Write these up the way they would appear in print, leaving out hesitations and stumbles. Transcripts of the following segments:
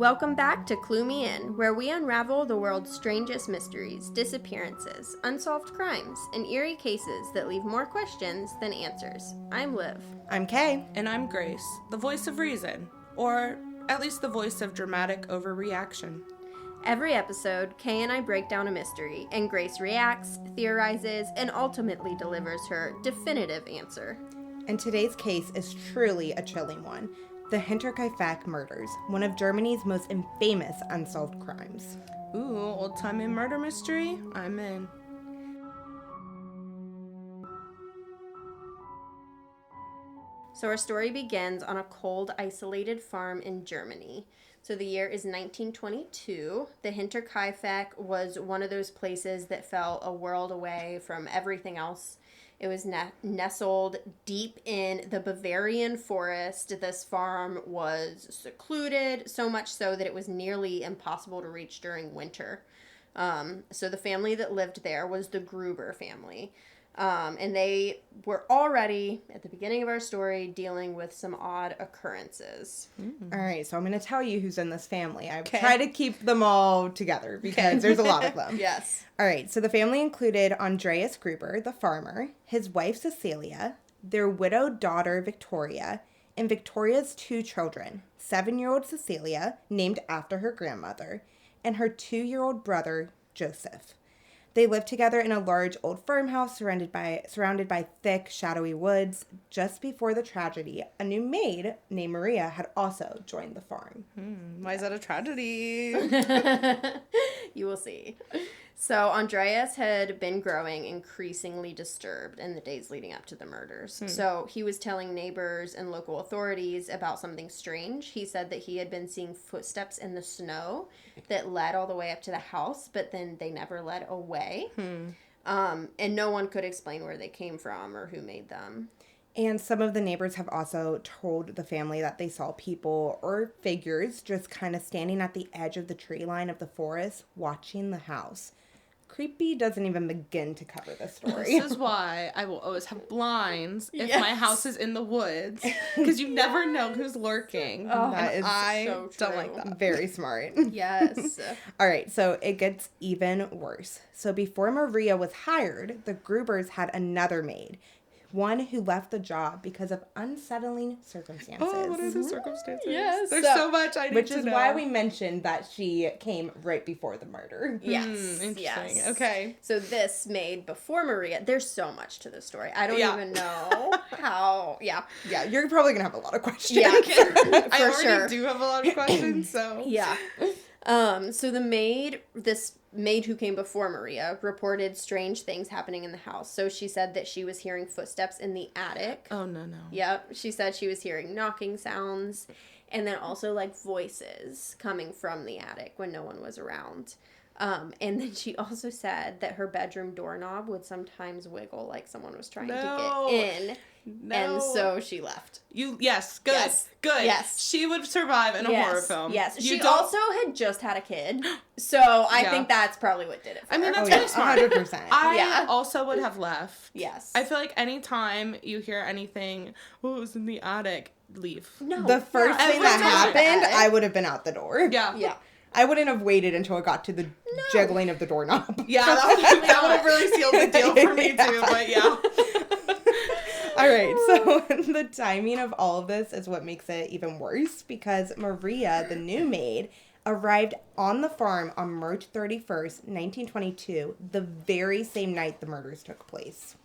Welcome back to Clue Me In, where we unravel the world's strangest mysteries, disappearances, unsolved crimes, and eerie cases that leave more questions than answers. I'm Liv. I'm Kay. And I'm Grace, the voice of reason, or at least the voice of dramatic overreaction. Every episode, Kay and I break down a mystery, and Grace reacts, theorizes, and ultimately delivers her definitive answer. And today's case is truly a chilling one. The Hinterkaifeck Murders, one of Germany's most infamous unsolved crimes. Ooh, old-timey murder mystery? I'm in. So our story begins on a cold, isolated farm in Germany. So the year is 1922. The Hinterkaifeck was one of those places that fell a world away from everything else. It was nestled deep in the Bavarian forest. This farm was secluded, so much so that it was nearly impossible to reach during winter. So the family that lived there was the Gruber family. And they were already, at the beginning of our story, dealing with some odd occurrences. All right, so I'm going to tell you who's in this family. I try to keep them all together because there's a lot of them. Yes. All right, so the family included Andreas Gruber, the farmer, his wife Cecilia, their widowed daughter Victoria, and Victoria's two children, 7-year-old Cecilia, named after her grandmother, and her 2-year-old brother Joseph. They lived together in a large old farmhouse surrounded by thick, shadowy woods. Just before the tragedy, a new maid named Maria had also joined the farm. Why is that a tragedy? You will see. So Andreas had been growing increasingly disturbed in the days leading up to the murders. So he was telling neighbors and local authorities about something strange. He said that he had been seeing footsteps in the snow that led all the way up to the house, but then they never led away. And no one could explain where they came from or who made them. And some of the neighbors have also told the family that they saw people or figures just kind of standing at the edge of the tree line of the forest watching the house. Creepy doesn't even begin to cover the story. This is why I will always have blinds if my house is in the woods, because you never know who's lurking. Oh, that is I so don't true. like that. Very smart. Yes. All right, so it gets even worse. So before Maria was hired, the Grubers had another maid, one who left the job because of unsettling circumstances. Oh, what are the circumstances? Yes. There's so much I need to know. Which is why we mentioned that she came right before the murder. Yes. Interesting. Yes. Okay. So this maid before Maria, there's so much to this story. I don't even know how. Yeah. Yeah, you're probably going to have a lot of questions. Yeah. I For already sure. do have a lot of questions, so. Yeah. So this maid who came before Maria reported strange things happening in the house. So she said that she was hearing footsteps in the attic. Oh, no. Yep. She said she was hearing knocking sounds and then also like voices coming from the attic when no one was around. And then she also said that her bedroom doorknob would sometimes wiggle like someone was trying to get in. No. And so she left. Yes, good. Yes. Good. Yes. She would survive in a horror film. Yes. You She don't- also had just had a kid. So I Yeah. think that's probably what did it for I mean, her. that's really smart. 100%. I also would have left. Yes. I feel like anytime you hear anything, oh, it was in the attic, leave. No. The first thing that happened, I would have been out the door. Yeah. Yeah. I wouldn't have waited until it got to the jiggling of the doorknob. Yeah, that would have really sealed the deal for me too, but yeah. All right, so the timing of all of this is what makes it even worse because Maria, the new maid, arrived on the farm on March 31st, 1922, the very same night the murders took place.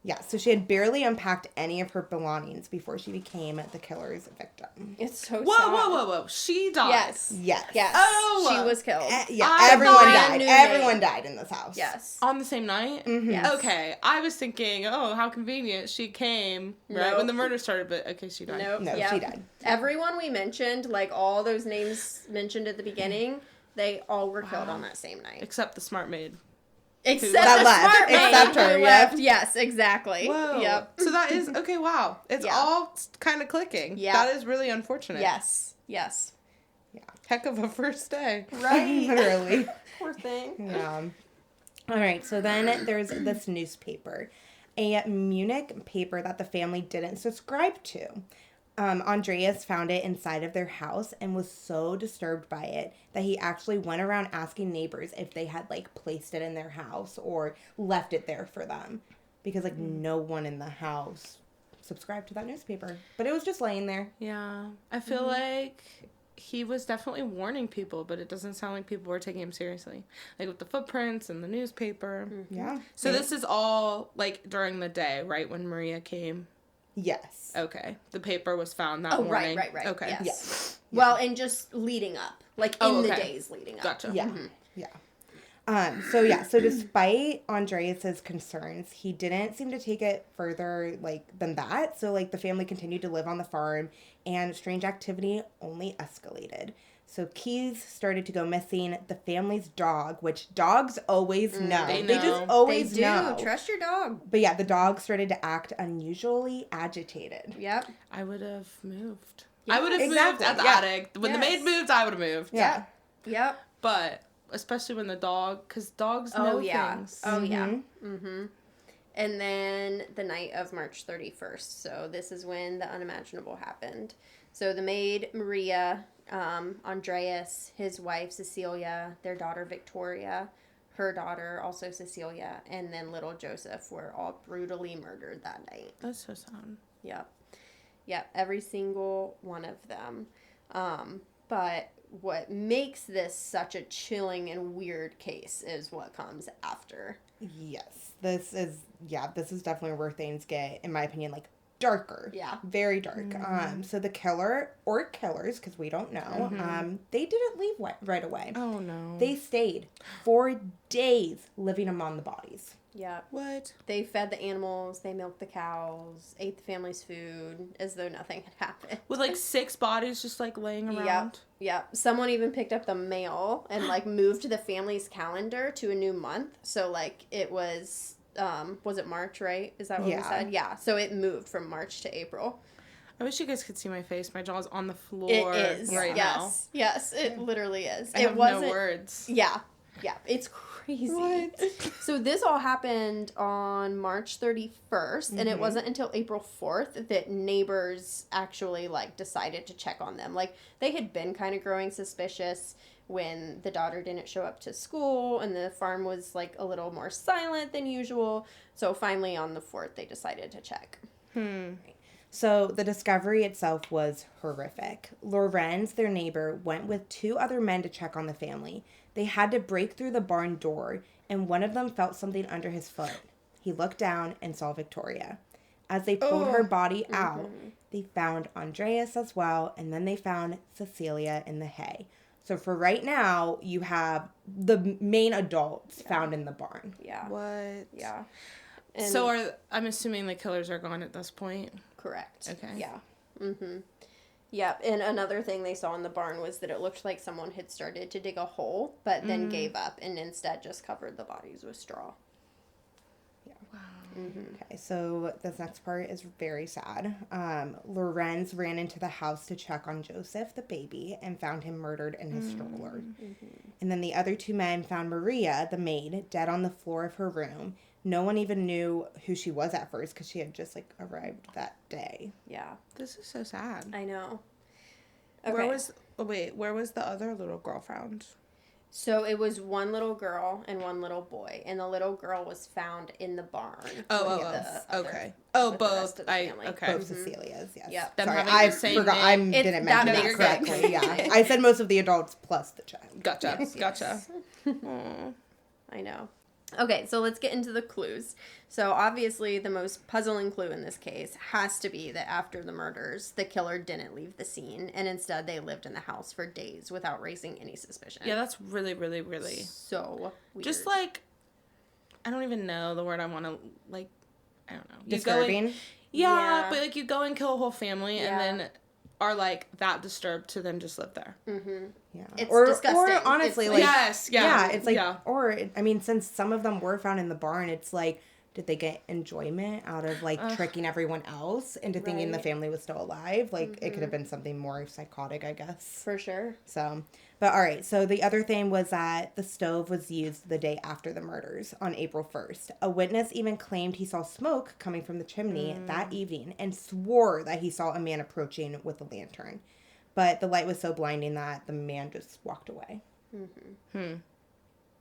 Yeah, so she had barely unpacked any of her belongings before she became the killer's victim. It's so sad. Whoa. She died. Yes. Yes. Yes. Oh. She was killed. Yeah, I everyone thought I died. knew Everyone it. died in this house. Yes. On the same night? Mm-hmm. Yes. Okay. I was thinking, oh, how convenient. She came right Nope. when the murder started, but okay, she died. Nope. No, Yep. she died. Everyone we mentioned, like all those names mentioned at the beginning, they all were killed on that same night. Except the smart maid. Except That the left. smart maid Except her, who yep. left. Yes, exactly. Whoa. Yep. So that is, okay, wow. It's Yeah. all kind of clicking. Yeah. That is really unfortunate. Yes. Yes. Heck of a first day. Right. Literally. Poor thing. Yeah. All right, so then there's this newspaper, a Munich paper that the family didn't subscribe to. Andreas found it inside of their house and was so disturbed by it that he actually went around asking neighbors if they had, like, placed it in their house or left it there for them. Because, like, no one in the house subscribed to that newspaper. But it was just laying there. Yeah. I feel like he was definitely warning people, but it doesn't sound like people were taking him seriously. Like, with the footprints and the newspaper. Yeah. So this is all, like, during the day, right, when Maria came? Yes. Okay. The paper was found that morning. Right. Okay. Yes. Yes. Well, and just leading up. Like, in the days leading up. Gotcha. Yeah. Yeah. So despite Andreas's concerns, he didn't seem to take it further, like, than that. So, like, the family continued to live on the farm, and strange activity only escalated. So keys started to go missing. The family's dog, which dogs always know. They They know. just always They do. know. Trust your dog. But yeah, the dog started to act unusually agitated. Yep. I would have moved. Yeah, I would have moved exactly. at the Yeah. attic. When the Yes. maid moved, I would have moved. Yeah. Yep. But especially when the dog, because dogs know things. Oh, yeah. Mm-hmm. And then the night of March 31st. So this is when the unimaginable happened. So the maid, Maria, Andreas, his wife, Cecilia, their daughter, Victoria, her daughter, also Cecilia, and then little Joseph were all brutally murdered that night. That's so sad. Yep. Yep, every single one of them. But what makes this such a chilling and weird case is what comes after. Yes. This is definitely where things get, in my opinion, like, darker. Yeah. Very dark. So the killer, or killers, because we don't know, they didn't leave right away. Oh, no. They stayed for days living among the bodies. Yeah. What? They fed the animals, they milked the cows, ate the family's food as though nothing had happened. With, like, 6 bodies just, like, laying around? Yep. Someone even picked up the mail and, like, moved the family's calendar to a new month. So, like, it was it March, right? Is that what we said? Yeah. So it moved from March to April. I wish you guys could see my face. My jaw's on the floor It is. right now. Yes. Yes, it literally is. I have no words. Yeah. Yeah. It's crazy. So this all happened on March 31st, and it wasn't until April 4th that neighbors actually, like, decided to check on them. Like, they had been kind of growing suspicious when the daughter didn't show up to school and the farm was, like, a little more silent than usual. So finally on the 4th, they decided to check. So the discovery itself was horrific. Lorenz, their neighbor, went with 2 other men to check on the family. They had to break through the barn door, and one of them felt something under his foot. He looked down and saw Victoria. As they pulled her body out, they found Andreas as well, and then they found Cecilia in the hay. So for right now, you have the main adults found in the barn. Yeah. What? Yeah. So I'm assuming the killers are gone at this point? Correct. Okay. Yeah. Mm-hmm. Yep. And another thing they saw in the barn was that it looked like someone had started to dig a hole, but then gave up and instead just covered the bodies with straw. Yeah. Wow. Okay, so this next part is very sad. Lorenz ran into the house to check on Joseph, the baby, and found him murdered in his stroller. And then the other 2 men found Maria, the maid, dead on the floor of her room. No one even knew who she was at first because she had just, like, arrived that day. Yeah. This is so sad. I know. Okay. Where was the other little girl found? So it was one little girl and one little boy, and the little girl was found in the barn. Okay. with the Both. rest of the family. Okay. Both Cecilias, yes. Yep. Them Sorry, having I the same forgot. name. I It's- didn't that mention that makes correctly. sense. Yeah, I said most of the adults plus the child. Gotcha. Yes, Gotcha. yes. I know. Okay, so let's get into the clues. So obviously the most puzzling clue in this case has to be that after the murders, the killer didn't leave the scene, and instead they lived in the house for days without raising any suspicion. Yeah, that's really, really, really. So weird. Just like, I don't even know the word I want to, like, I don't know. Disturbing. Yeah, but like you go and kill a whole family Yeah. and then are like that disturbed to then just live there. Yeah. It's or disgusting. Or honestly, It's like, yes, yeah. yeah, it's like, yeah. or, I mean, since some of them were found in the barn, it's like, did they get enjoyment out of, like, tricking everyone else into thinking the Right. family was still alive? Like, it could have been something more psychotic, I guess. For sure. So, But all right, so the other thing was that the stove was used the day after the murders on April 1st. A witness even claimed he saw smoke coming from the chimney that evening and swore that he saw a man approaching with a lantern. But the light was so blinding that the man just walked away.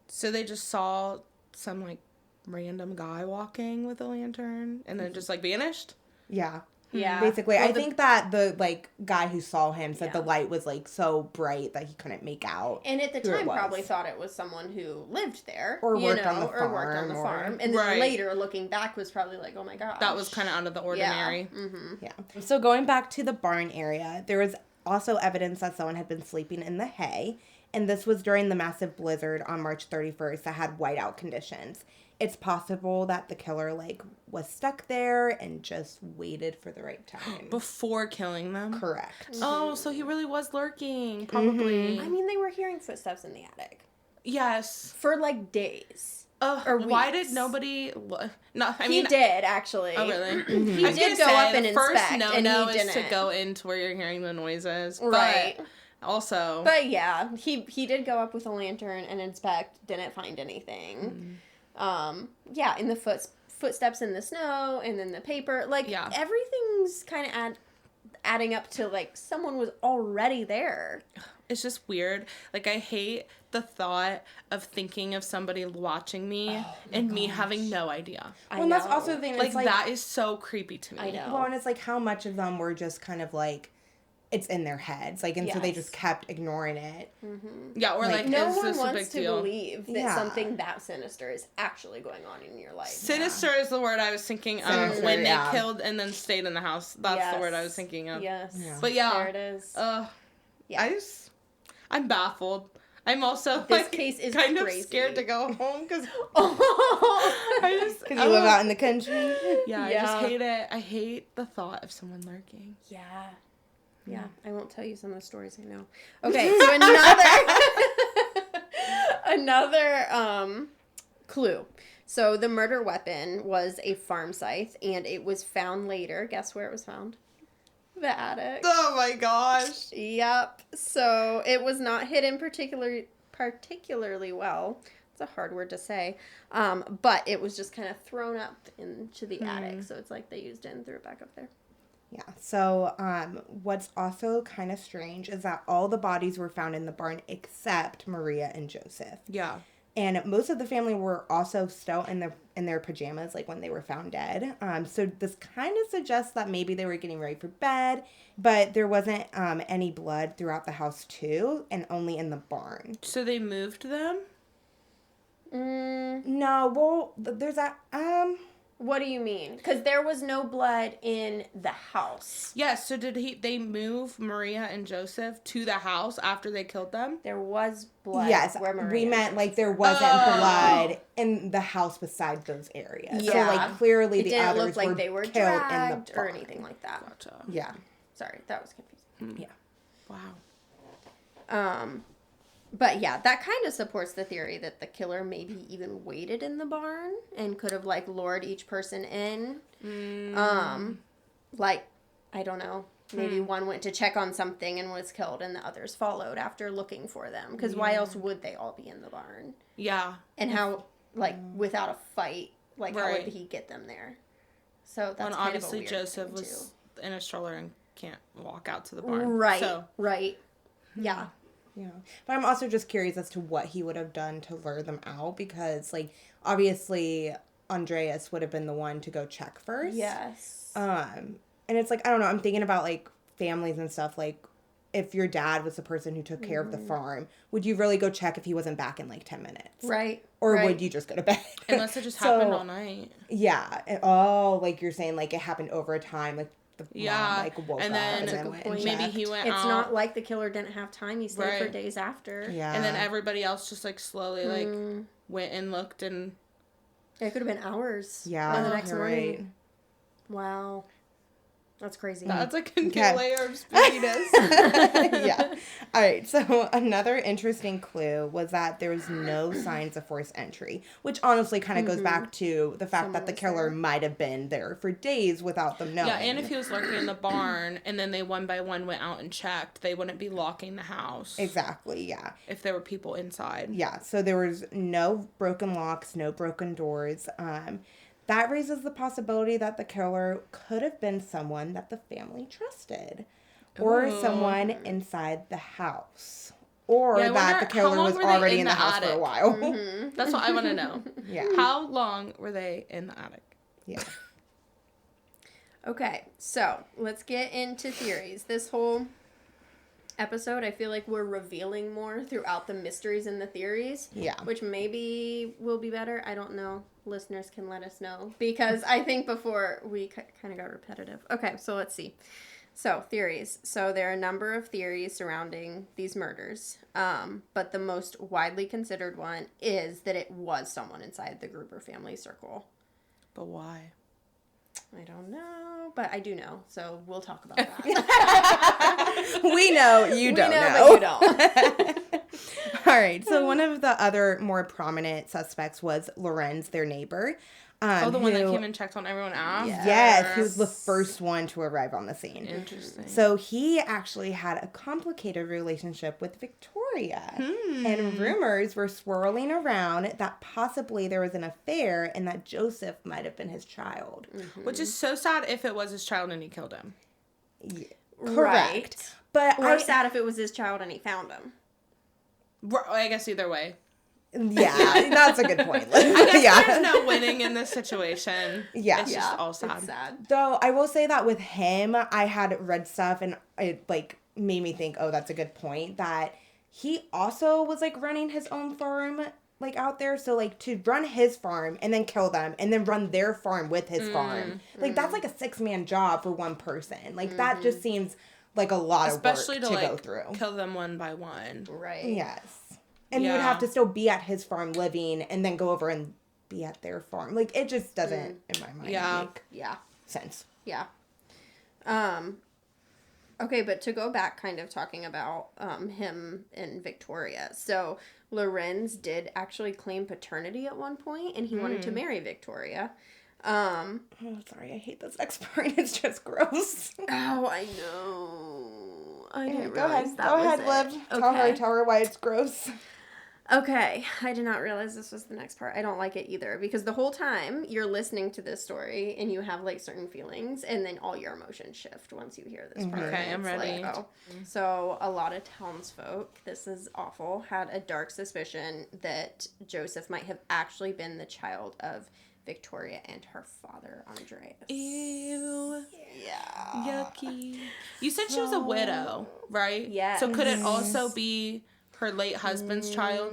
So they just saw some, like, random guy walking with a lantern and then just, like, vanished? Yeah. Yeah. Basically, Well, I think that the, like, guy who saw him said the Yeah. light was, like, so bright that he couldn't make out. And at the who it time, was. probably thought it was someone who lived there. Or you worked on know, the or worked on the farm, or- farm. And then Right. later, looking back, was probably like, oh my gosh. That was kind of out of the ordinary. Yeah. Mm-hmm. Yeah. So going back to the barn area, there was also evidence that someone had been sleeping in the hay, and this was during the massive blizzard on March 31st that had whiteout conditions. It's possible that the killer, like, was stuck there and just waited for the right time. Before killing them? Correct. Oh, so he really was lurking, probably. I mean, they were hearing footsteps in the attic Yes. for like days. Or why weeks. did nobody... No, I He mean... did, actually. Oh, really? He I was did gonna go say, up and the first inspect, and no-no he is to didn't. go into where you're hearing the noises. Right. But also... But yeah, he did go up with a lantern and inspect, didn't find anything. Yeah, in the footsteps in the snow, and then the paper, like, Yeah. everything's kind of adding up to, like, someone was already there. It's just weird. Like, I hate the thought of thinking of somebody watching me and me having no idea. Well, and that's also the thing. Like, It's like, that is so creepy to me. I know. well, and it's like how much of them were just kind of like, it's in their heads. Like, and so they Yes. just kept ignoring it. Yeah, or like, No is one this a big wants to deal? believe that Yeah. something that sinister is actually going on in your life. Sinister is the word I was thinking of Sinister, when they yeah. killed and then stayed in the house. That's the word I was Yes. thinking of. Yes. Yeah. But yeah. There it is. Yeah. I'm baffled. I'm also This like case is kind crazy. of scared to go home because Oh. I just Because you live out in the country. yeah, I Yeah. just hate it. I hate the thought of someone lurking. Yeah. Yeah, I won't tell you some of the stories I know. Okay, so another clue. So the murder weapon was a farm scythe, and it was found later. Guess where it was found? The attic. Oh my gosh. Yep. So it was not hidden particularly well. It's a hard word to say. But it was just kind of thrown up into the attic. So it's like they used it and threw it back up there. Yeah. So, what's also kind of strange is that all the bodies were found in the barn except Maria and Joseph. Yeah. And most of the family were also still in their pajamas, like when they were found dead. So this kind of suggests that maybe they were getting ready for bed, but there wasn't any blood throughout the house too, and only in the barn. So they moved them? No, well, there's that. What do you mean? Because there was no blood in the house. Yes, so they move Maria and Joseph to the house after they killed them? There was blood. Yes, where Maria we meant and like Joseph there were. wasn't blood in the house beside those areas. So Yeah. like clearly It the didn't others look like were they were killed in the dragged or barn. anything like that. Gotcha. Yeah. Sorry, that was confusing. Yeah. Wow. But yeah, that kind of supports the theory that the killer maybe even waited in the barn and could have like lured each person in. Like, I don't know. Maybe one went to check on something and was killed, and the others followed after looking for them. Because why else would they all be in the barn? Yeah. And how, like, without a fight, like, how Right. would he get them there? So that's And kind obviously of a weird Joseph thing, was in a stroller and can't walk out to the too. barn. Right, So, right. Yeah. Yeah. But I'm also just curious as to what he would have done to lure them out because, like, obviously Andreas would have been the one to go check first. Yes. And it's like, I don't know, I'm thinking about, like, families and stuff. Like, if your dad was the person who took care of the farm, would you really go check if he wasn't back in, like, 10 minutes? Right. Or right. would you just go to bed? unless it just So, happened all night. Yeah. Oh, like you're saying, like, it happened over time. Like, the Yeah, mom, like, woke and up then and That's a then good went point. and Maybe checked. he went It's out. not like the killer didn't have time. He stayed for Right. days after. Yeah. And then everybody else just like slowly like went and looked and It could have been hours. Yeah. Or the next you're morning. right. Wow. That's crazy. That's like a new Okay. layer of spookiness. Yeah. All right. So another interesting clue was that there was no signs of forced entry, which honestly kind of goes back to the fact Someone that the was killer there. might have been there for days without them knowing. Yeah, and if he was lurking in the barn and then they one by one went out and checked, they wouldn't be locking the house. Exactly. Yeah. If there were people inside. Yeah. So there was no broken locks, no broken doors. That raises the possibility that the killer could have been someone that the family trusted, or Ooh. someone inside the house, or Yeah, I that the wonder, killer how long was were they already in in the the house for a attic? while. That's what I want to know. Yeah. How long were they in the attic? Yeah. Okay, so let's get into theories. This whole episode, I feel like we're revealing more throughout the mysteries and the theories. Yeah. Which maybe will be better. I don't know. Listeners can let us know. Because I think before we kind of got repetitive. Okay, so let's see. So, theories. So, there are a number of theories surrounding these murders. But the most widely considered one is that it was someone inside the Gruber family circle. But why? I don't know, but I do know, so we'll talk about that. We know, you don't know. But you don't. All right, so one of the other more prominent suspects was Lorenz, their neighbor. Oh, the one that who- came and checked on everyone after? Yes, he was the first one to arrive on the scene. Interesting. So he actually had a complicated relationship with Victoria. And rumors were swirling around that possibly there was an affair and that Joseph might have been his child. Which is so sad if it was his child and he killed him. Correct. Right. But Or sad if it was his child and he found him. I guess either way. Yeah, that's a good point. I guess Yeah. there's no winning in this situation. Yeah. It's just all sad. It's sad. Though I will say that with him, I had read stuff and it like made me think, oh, that's a good point, that he also was like running his own farm like out there. So like to run his farm and then kill them and then run their farm with his farm. Like that's like a 6-man job for one person. Like that just seems like a lot Especially of to work to like go through. kill them one by one. Right. Yes. And you would Yeah. have to still be at his farm living and then go over and be at their farm. Like, it just doesn't, in my mind, Yeah. make Yeah. sense. Yeah. Okay, but to go back kind of talking about him and Victoria. So Lorenz did actually claim paternity at one point and he wanted to marry Victoria. Oh, sorry, I hate this next part. It's just gross. Oh, I know. I didn't Go ahead. realize that Go was ahead, it. Liv. Okay. Tell her why it's gross. Okay, I did not realize this was the next part. I don't like it either because the whole time you're listening to this story and you have like certain feelings and then all your emotions shift once you hear this part. Okay, I'm It's ready. Like, oh. So a lot of townsfolk, this is awful, had a dark suspicion that Joseph might have actually been the child of Victoria and her father, Andreas. Ew. Yeah. Yucky. You said she was a widow, right? Yes. So could it also be her late husband's child?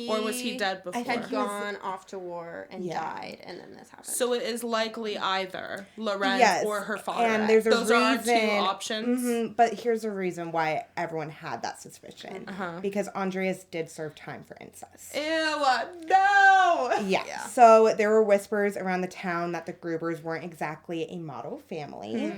Or was he dead before? Had gone off to war and died, and then this happened. So it is likely either Lorenz Yes, or her father. and there's a Those are our reason. two options. But here's a reason why everyone had that suspicion. Uh-huh. Because Andreas did serve time for incest. Ew, no! Yeah. So there were whispers around the town that the Grubers weren't exactly a model family.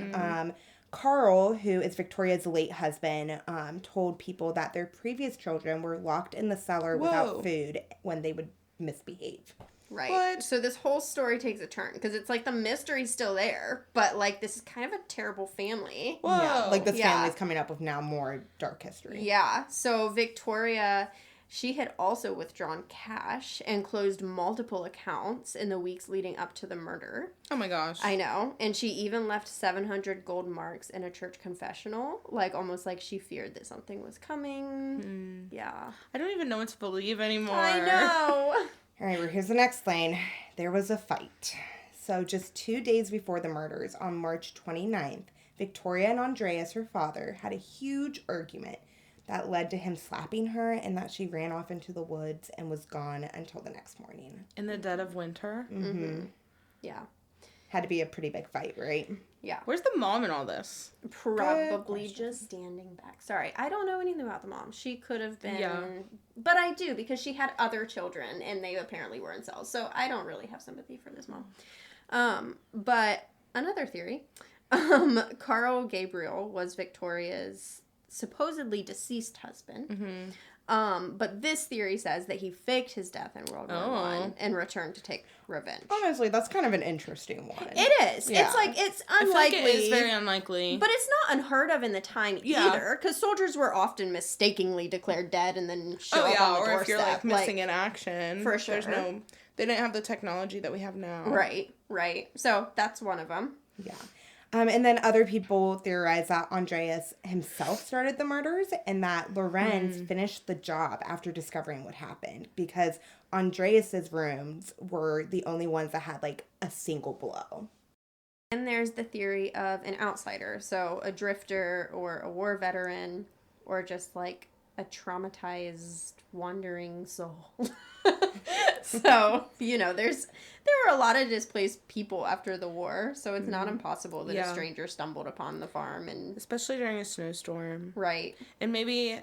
Carl, who is Victoria's late husband, told people that their previous children were locked in the cellar Whoa. without food when they would misbehave. Right. What? So this whole story takes a turn because it's like the mystery's still there, but like this is kind of a terrible family. Whoa. Yeah. Like this Yeah. family's coming up with now more dark history. Yeah. So Victoria, she had also withdrawn cash and closed multiple accounts in the weeks leading up to the murder. Oh my gosh. I know. And she even left 700 gold marks in a church confessional, like almost like she feared that something was coming. Yeah. I don't even know what to believe anymore. I know. All right, well, here's the next lane. There was a fight. So just 2 days before the murders, on March 29th, Victoria and Andreas, her father, had a huge argument that led to him slapping her and that she ran off into the woods and was gone until the next morning. In the dead of winter? Yeah. Had to be a pretty big fight, right? Yeah. Where's the mom in all this? Probably just standing back. Sorry, I don't know anything about the mom. She could have been, Yeah. but I do because she had other children and they apparently were incels. So I don't really have sympathy for this mom. But another theory Carl Gabriel was Victoria's supposedly deceased husband. Mm-hmm. But this theory says that he faked his death in World War I and returned to take revenge. Honestly, that's kind of an interesting one. It is. Yeah. It's unlikely. I feel like it is very unlikely. But it's not unheard of in the time either, because soldiers were often mistakenly declared dead and then show up on the doorstep. Or if you're like missing in action. For sure. They didn't have the technology that we have now. Right. So that's one of them. Yeah. And then other people theorize that Andreas himself started the murders and that Lorenz finished the job after discovering what happened because Andreas's rooms were the only ones that had like a single blow. And there's the theory of an outsider, so a drifter or a war veteran or just like a traumatized wandering soul. So, there were a lot of displaced people after the war, so it's not impossible that a stranger stumbled upon the farm and especially during a snowstorm. Right. And maybe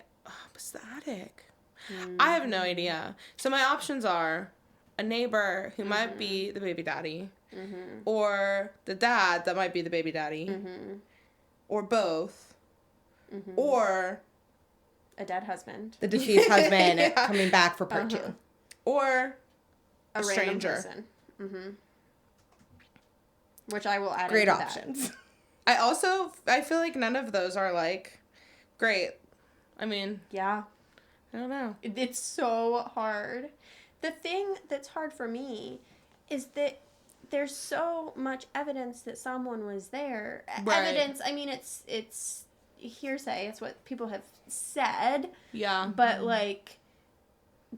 what's the attic? I have no idea. So my options are a neighbor who might be the baby daddy, or the dad that might be the baby daddy, or both, or a dead husband. The deceased husband coming back for part 2. Or a stranger. Random person. Which I will add Great into options. that. I feel like none of those are like great. I mean, yeah. I don't know. It's so hard. The thing that's hard for me is that there's so much evidence that someone was there. Right. Evidence, I mean, it's hearsay. It's what people have said. Yeah. But, like,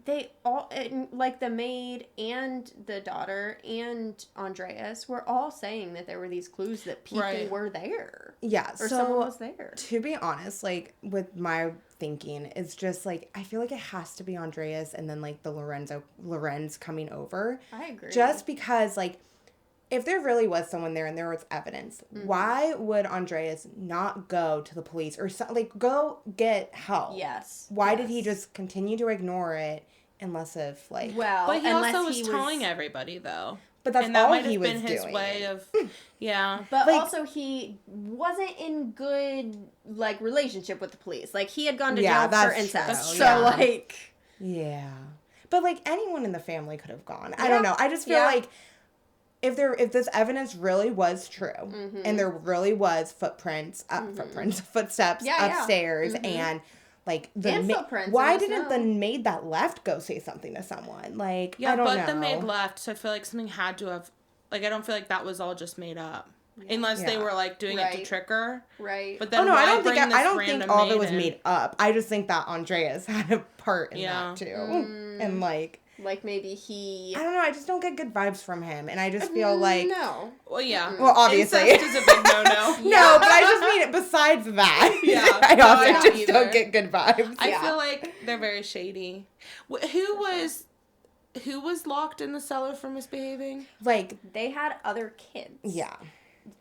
they all, like, the maid and the daughter and Andreas were all saying that there were these clues that people were there. Yeah. Or someone was there. To be honest, like, with my thinking, it's just, like, I feel like it has to be Andreas and then, like, the Lorenz coming over. I agree. Just because, like, if there really was someone there and there was evidence, why would Andreas not go to the police or go get help? Yes. Why did he just continue to ignore it unless if like? Well, but he also was telling everybody though. But that's and that all might have he was been his doing. way of, yeah. But like, also he wasn't in good like relationship with the police. Like he had gone to jail for incest. True. So like, yeah. But like anyone in the family could have gone. I don't know. I just feel like. If this evidence really was true, and there really was footsteps upstairs, and like footprints, why didn't the maid that left go say something to someone? Like, I don't know. The maid left, so I feel like something had to have. Like, I don't feel like that was all just made up, unless they were like doing it to trick her. Right. But then I don't think all of it was made up. I just think that Andreas had a part in that too, and like. Like maybe he... I don't know. I just don't get good vibes from him. And I just feel like... No. Well, yeah. Well, obviously. Incest is a big no-no. No, but I just mean it besides that. Yeah. I also just don't get good vibes. I feel like they're very shady. Who was locked in the cellar for misbehaving? Like... They had other kids. Yeah.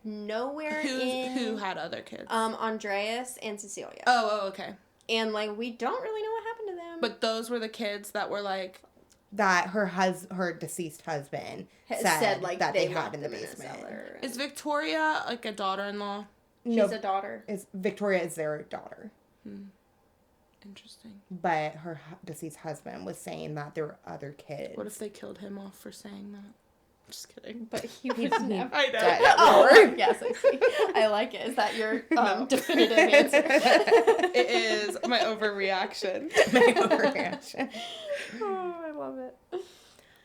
Nowhere Who had other kids? Andreas and Cecilia. Oh, okay. And, like, we don't really know what happened to them. But those were the kids that were, like... That her deceased husband said like that they had in the basement. Is Victoria like a daughter-in-law? She's a daughter. Victoria is their daughter. Interesting. But her deceased husband was saying that there were other kids. What if they killed him off for saying that? Just kidding. But he was never I know. dead. Oh, yes, I see. I like it. Is that your definitive answer? It is my overreaction. Oh, I love it.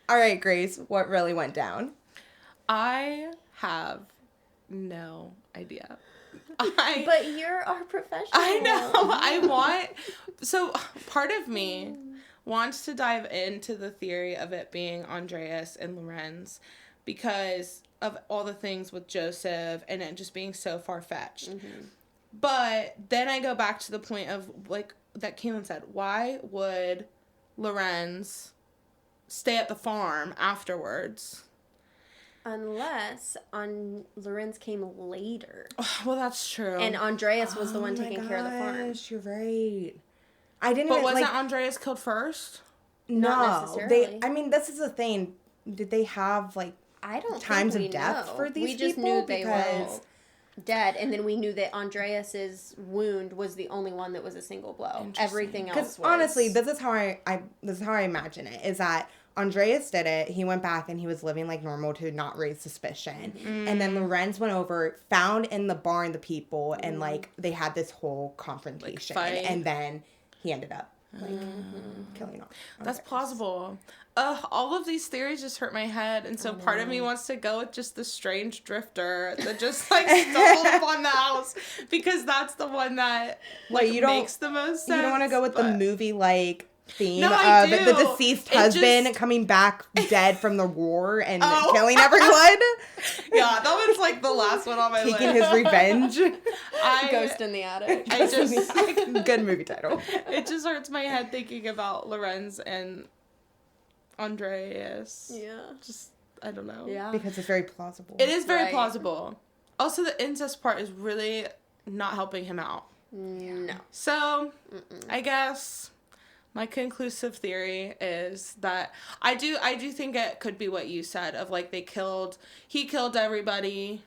All right, Grace, what really went down? I have no idea. But you're our professional. I know. So part of me wants to dive into the theory of it being Andreas and Lorenz because of all the things with Joseph and it just being so far-fetched. But then I go back to the point of, like, that Kaylin said, why would Lorenz stay at the farm afterwards? Unless Lorenz came later. Well, that's true. And Andreas was the one taking care of the farm. You're right. I didn't. But wasn't Andreas killed first? Not necessarily. I mean, this is the thing. Did they have like I don't times think of death know. for these we just people? knew they because were dead, and then we knew that Andreas's wound was the only one that was a single blow. Everything else Because was... honestly, this is how I imagine it, is that Andreas did it, he went back and he was living like normal to not raise suspicion. And then Lorenz went over, found in the barn the people, and like they had this whole confrontation. Like, and then he ended up like killing Andreas. That's plausible. All of these theories just hurt my head, and so part of me wants to go with just the strange drifter that just like stumbled upon the house, because that's the one that like makes the most sense. You don't want to go with the movie like theme No, I of do. the deceased husband coming back dead from the war and killing everyone, Yeah, that was like the last one on my list. taking his revenge. Ghost in the Attic. I just Good movie title. it just hurts my head thinking about Lorenz and Andreas. Yeah. Just, I don't know. Yeah. Because it's very plausible. It is very Right. plausible. Also, the incest part is really not helping him out. No. So, I guess my conclusive theory is that I do think it could be what you said of like he killed everybody,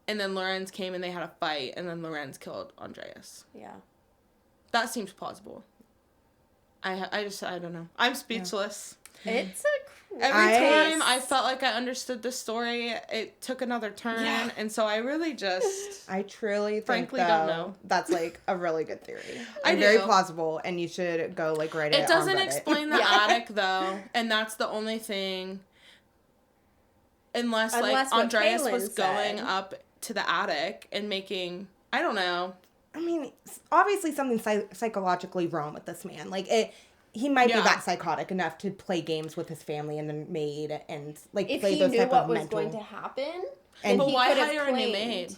and then Lorenz came and they had a fight, and then Lorenz killed Andreas. Yeah. That seems plausible. I don't know. I'm speechless. It's a Every time I felt like I understood the story, it took another turn, and so I really just... I truly think, frankly though, don't know. that's like a really good theory. I And very do. plausible, and you should go like write it. It doesn't on Reddit. explain the attic, though, and that's the only thing. Unless like, what Andreas Kaylin was said. going up to the attic and making... I don't know. I mean, obviously something psychologically wrong with this man. Like he might be that psychotic enough to play games with his family and the maid and like if play he those knew type what of was mental going to happen, And But he why could have hire a new claimed- maid?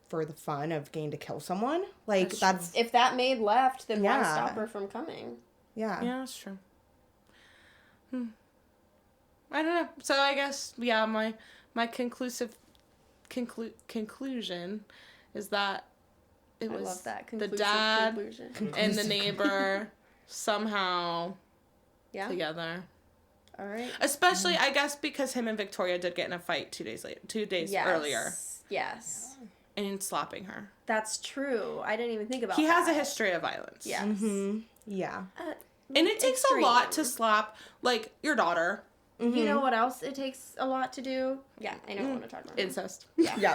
for the fun of getting to kill someone. Like that's If that maid left, then why Yeah. stop her from coming? yeah. Yeah, that's true. I don't know. So I guess, yeah, my conclusive conclusion is that it I was love that the conclusive dad conclusion. and the neighbor somehow Yeah. together. All right. Especially, I guess, because him and Victoria did get in a fight 2 days earlier, Yes. and slapping her. That's true. I didn't even think about He that. has a history of violence. Yes. Yeah. And it takes Extreme. a lot to slap, like, your daughter. You know what else it takes a lot to do? Yeah, I know. I want to talk about it. Incest. Yeah.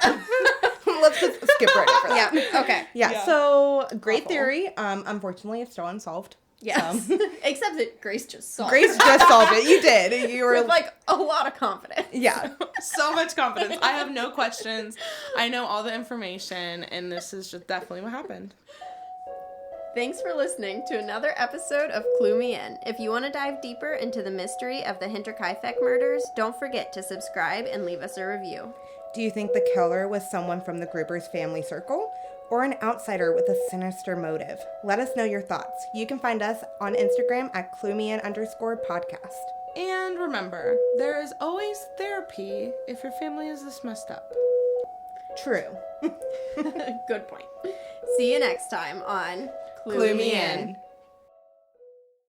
Let's just skip right over that. Yeah. Okay. Yeah. So great Awful. theory. Unfortunately, it's still unsolved. Yes. Except that Grace just solved. Grace just solved it. You did. You were with like a lot of confidence. yeah. So much confidence. I have no questions. I know all the information, and this is just definitely what happened. Thanks for listening to another episode of Clue Me In. If you want to dive deeper into the mystery of the Hinterkaifeck murders, don't forget to subscribe and leave us a review. Do you think the killer was someone from the Gruber's family circle or an outsider with a sinister motive? Let us know your thoughts. You can find us on Instagram at cluemein_podcast. And remember, there is always therapy if your family is this messed up. True. Good point. See you next time on Clue Me In.